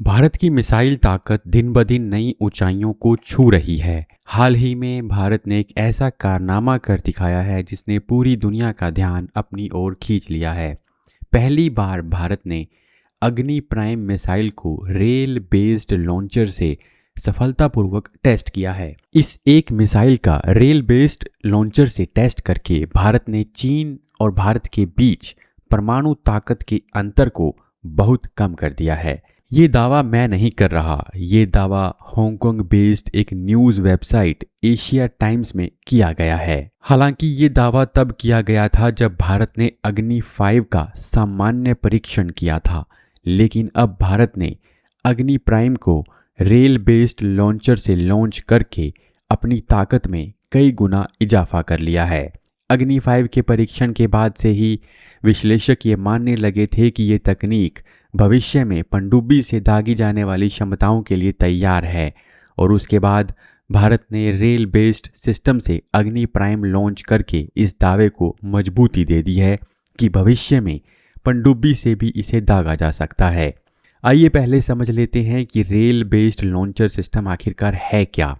भारत की मिसाइल ताकत दिन ब दिन नई ऊंचाइयों को छू रही है। हाल ही में भारत ने एक ऐसा कारनामा कर दिखाया है जिसने पूरी दुनिया का ध्यान अपनी ओर खींच लिया है। पहली बार भारत ने अग्नि प्राइम मिसाइल को रेल बेस्ड लॉन्चर से सफलतापूर्वक टेस्ट किया है। इस एक मिसाइल का रेल बेस्ड लॉन्चर से टेस्ट करके भारत ने चीन और भारत के बीच परमाणु ताकत के अंतर को बहुत कम कर दिया है। ये दावा मैं नहीं कर रहा, ये दावा हांगकांग बेस्ड एक न्यूज़ वेबसाइट एशिया टाइम्स में किया गया है। हालांकि ये दावा तब किया गया था जब भारत ने अग्नि 5 का सामान्य परीक्षण किया था, लेकिन अब भारत ने अग्नि प्राइम को रेल बेस्ड लॉन्चर से लॉन्च करके अपनी ताकत में कई गुना इजाफा कर लिया है। अग्नि 5 के परीक्षण के बाद से ही विश्लेषक ये मानने लगे थे कि ये तकनीक भविष्य में पनडुब्बी से दागी जाने वाली क्षमताओं के लिए तैयार है, और उसके बाद भारत ने रेल बेस्ड सिस्टम से अग्नि प्राइम लॉन्च करके इस दावे को मजबूती दे दी है कि भविष्य में पनडुब्बी से भी इसे दागा जा सकता है। आइए पहले समझ लेते हैं कि रेल बेस्ड लॉन्चर सिस्टम आखिरकार है क्या।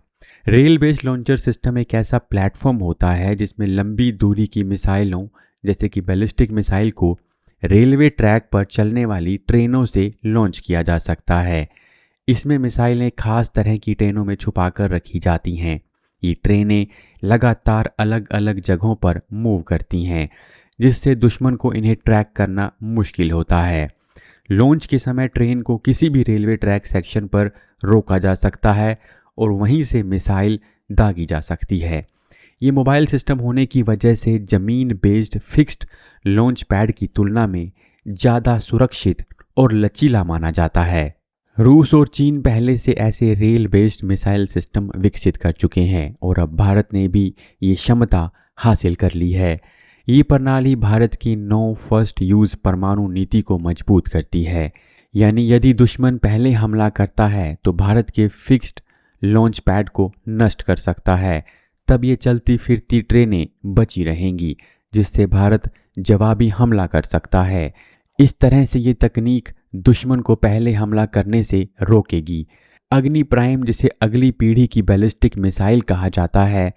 रेल बेस्ड लॉन्चर सिस्टम एक ऐसा प्लेटफॉर्म होता है जिसमें लंबी दूरी की मिसाइलों जैसे कि बैलिस्टिक मिसाइल को रेलवे ट्रैक पर चलने वाली ट्रेनों से लॉन्च किया जा सकता है। इसमें मिसाइलें खास तरह की ट्रेनों में छुपाकर रखी जाती हैं। ये ट्रेनें लगातार अलग अलग जगहों पर मूव करती हैं, जिससे दुश्मन को इन्हें ट्रैक करना मुश्किल होता है। लॉन्च के समय ट्रेन को किसी भी रेलवे ट्रैक सेक्शन पर रोका जा सकता है और वहीं से मिसाइल दागी जा सकती है। ये मोबाइल सिस्टम होने की वजह से ज़मीन बेस्ड फिक्स्ड लॉन्च पैड की तुलना में ज़्यादा सुरक्षित और लचीला माना जाता है। रूस और चीन पहले से ऐसे रेल बेस्ड मिसाइल सिस्टम विकसित कर चुके हैं और अब भारत ने भी ये क्षमता हासिल कर ली है। ये प्रणाली भारत की नो फर्स्ट यूज़ परमाणु नीति को मजबूत करती है, यानी यदि दुश्मन पहले हमला करता है तो भारत के फिक्स्ड लॉन्च पैड को नष्ट कर सकता है। तब ये चलती फिरती ट्रेनें बची रहेंगी, जिससे भारत जवाबी हमला कर सकता है। इस तरह से ये तकनीक दुश्मन को पहले हमला करने से रोकेगी। अग्नि प्राइम, जिसे अगली पीढ़ी की बैलिस्टिक मिसाइल कहा जाता है,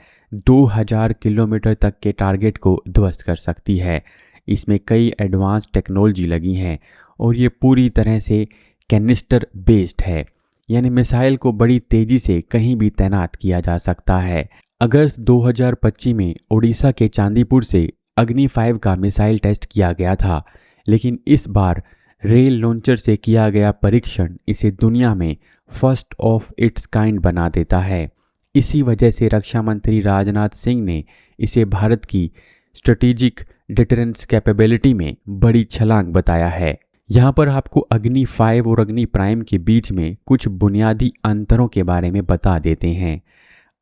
2000 किलोमीटर तक के टारगेट को ध्वस्त कर सकती है। इसमें कई एडवांस टेक्नोलॉजी लगी हैं और ये पूरी तरह से कैनिस्टर बेस्ड है, यानी मिसाइल को बड़ी तेज़ी से कहीं भी तैनात किया जा सकता है। अगस्त 2025 में ओडिशा के चांदीपुर से अग्नि 5 का मिसाइल टेस्ट किया गया था, लेकिन इस बार रेल लॉन्चर से किया गया परीक्षण इसे दुनिया में फर्स्ट ऑफ इट्स काइंड बना देता है। इसी वजह से रक्षा मंत्री राजनाथ सिंह ने इसे भारत की स्ट्रेटेजिक डिटरेंस कैपेबिलिटी में बड़ी छलांग बताया है। यहाँ पर आपको अग्नि 5 और अग्नि प्राइम के बीच में कुछ बुनियादी अंतरों के बारे में बता देते हैं।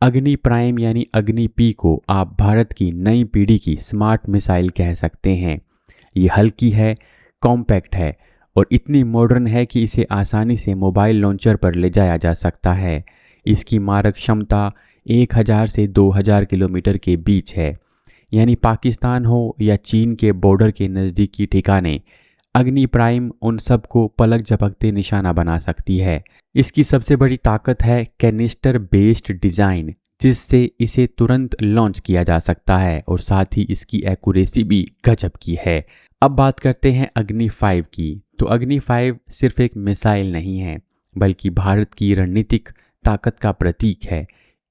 अग्नि प्राइम यानी अग्नि पी को आप भारत की नई पीढ़ी की स्मार्ट मिसाइल कह सकते हैं। ये हल्की है, कॉम्पैक्ट है और इतनी मॉडर्न है कि इसे आसानी से मोबाइल लॉन्चर पर ले जाया जा सकता है। इसकी मारक क्षमता 1000 से 2000 किलोमीटर के बीच है, यानी पाकिस्तान हो या चीन के बॉर्डर के नज़दीकी ठिकाने, अग्नि प्राइम उन सबको पलक झपकते निशाना बना सकती है। इसकी सबसे बड़ी ताकत है कैनिस्टर बेस्ड डिज़ाइन, जिससे इसे तुरंत लॉन्च किया जा सकता है और साथ ही इसकी एक्यूरेसी भी गजब की है। अब बात करते हैं अग्नि 5 की। तो अग्नि 5 सिर्फ एक मिसाइल नहीं है, बल्कि भारत की रणनीतिक ताकत का प्रतीक है।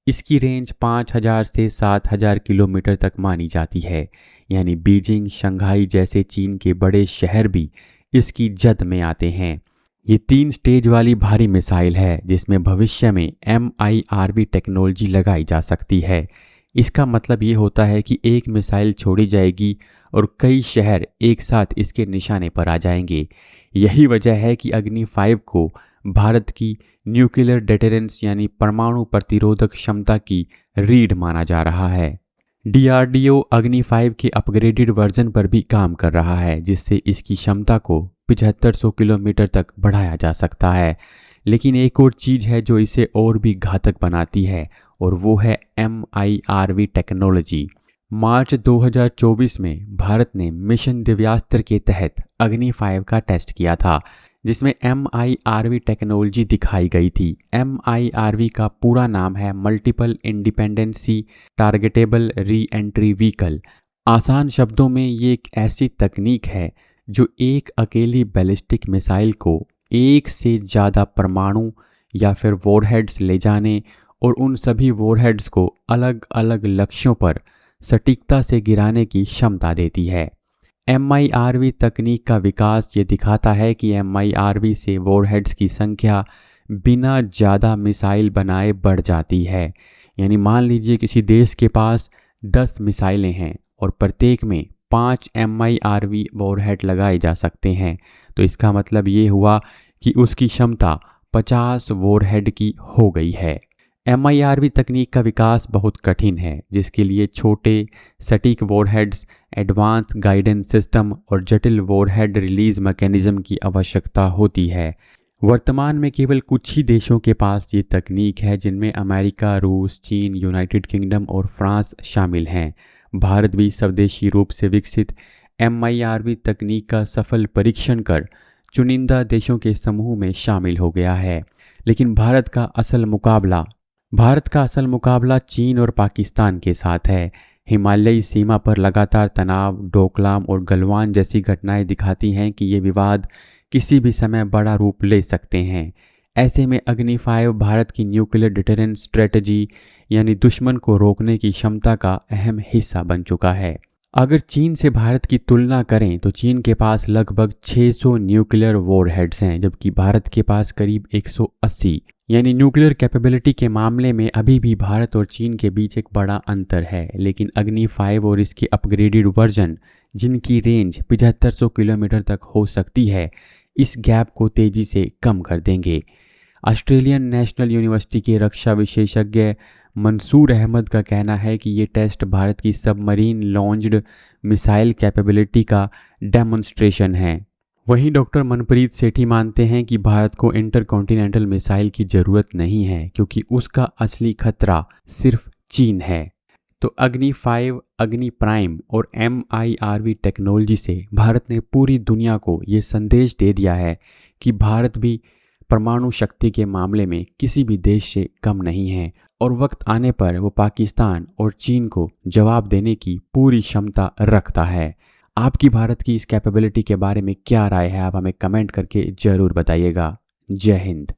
इसकी रेंज 5000 से 7000 किलोमीटर तक मानी जाती है, यानी बीजिंग, शंघाई जैसे चीन के बड़े शहर भी इसकी जद में आते हैं। ये 3 स्टेज वाली भारी मिसाइल है जिसमें भविष्य में MIRV टेक्नोलॉजी लगाई जा सकती है। इसका मतलब ये होता है कि एक मिसाइल छोड़ी जाएगी और कई शहर एक साथ इसके निशाने पर आ जाएंगे। यही वजह है कि अग्नि 5 को भारत की न्यूक्लियर डिटरेंस यानी परमाणु प्रतिरोधक क्षमता की रीढ़ माना जा रहा है। DRDO अग्नि 5 के अपग्रेडेड वर्जन पर भी काम कर रहा है, जिससे इसकी क्षमता को 7500 किलोमीटर तक बढ़ाया जा सकता है। लेकिन एक और चीज़ है जो इसे और भी घातक बनाती है, और वो है MIRV टेक्नोलॉजी। मार्च 2024 में भारत ने मिशन दिव्यास्त्र के तहत अग्नि 5 का टेस्ट किया था, जिसमें MIRV टेक्नोलॉजी दिखाई गई थी। MIRV का पूरा नाम है multiple independency targetable re entry vehicle. आसान शब्दों में ये एक ऐसी तकनीक है जो एक अकेली बैलिस्टिक मिसाइल को एक से ज़्यादा परमाणु या फिर वॉरहेड्स ले जाने और उन सभी वॉरहेड्स को अलग अलग लक्ष्यों पर सटीकता से गिराने की क्षमता देती है। MIRV तकनीक का विकास ये दिखाता है कि MIRV से वॉरहेड्स की संख्या बिना ज़्यादा मिसाइल बनाए बढ़ जाती है। यानी मान लीजिए किसी देश के पास 10 मिसाइलें हैं और प्रत्येक में 5 MIRV वॉरहेड लगाए जा सकते हैं, तो इसका मतलब ये हुआ कि उसकी क्षमता 50 वॉरहेड की हो गई है। MIRV तकनीक का विकास बहुत कठिन है, जिसके लिए छोटे सटीक वॉरहेड्स, एडवांस गाइडेंस सिस्टम और जटिल वॉरहेड रिलीज मैकेनिज्म की आवश्यकता होती है। वर्तमान में केवल कुछ ही देशों के पास ये तकनीक है, जिनमें अमेरिका, रूस, चीन, यूनाइटेड किंगडम और फ्रांस शामिल हैं। भारत भी स्वदेशी रूप से विकसित MIRV तकनीक का सफल परीक्षण कर चुनिंदा देशों के समूह में शामिल हो गया है। लेकिन भारत का असल मुकाबला चीन और पाकिस्तान के साथ है। हिमालयी सीमा पर लगातार तनाव, डोकलाम और गलवान जैसी घटनाएं दिखाती हैं कि ये विवाद किसी भी समय बड़ा रूप ले सकते हैं। ऐसे में अग्नि 5 भारत की न्यूक्लियर डिटरेंस स्ट्रेटजी यानी दुश्मन को रोकने की क्षमता का अहम हिस्सा बन चुका है। अगर चीन से भारत की तुलना करें तो चीन के पास लगभग 600 न्यूक्लियर वॉरहेड्स हैं, जबकि भारत के पास करीब 180। यानी न्यूक्लियर कैपेबिलिटी के मामले में अभी भी भारत और चीन के बीच एक बड़ा अंतर है। लेकिन अग्नि 5 और इसके अपग्रेडेड वर्जन, जिनकी रेंज 7500 किलोमीटर तक हो सकती है, इस गैप को तेज़ी से कम कर देंगे। ऑस्ट्रेलियन नेशनल यूनिवर्सिटी के रक्षा विशेषज्ञ मंसूर अहमद का कहना है कि ये टेस्ट भारत की सबमरीन लॉन्च्ड मिसाइल कैपेबिलिटी का डेमोन्स्ट्रेशन है। वहीं डॉक्टर मनप्रीत सेठी मानते हैं कि भारत को इंटरकॉन्टिनेंटल मिसाइल की ज़रूरत नहीं है, क्योंकि उसका असली खतरा सिर्फ चीन है। तो अग्नि 5, अग्नि प्राइम और MIRV टेक्नोलॉजी से भारत ने पूरी दुनिया को ये संदेश दे दिया है कि भारत भी परमाणु शक्ति के मामले में किसी भी देश से कम नहीं है और वक्त आने पर वो पाकिस्तान और चीन को जवाब देने की पूरी क्षमता रखता है। आपकी भारत की इस कैपेबिलिटी के बारे में क्या राय है, आप हमें कमेंट करके ज़रूर बताइएगा। जय हिंद।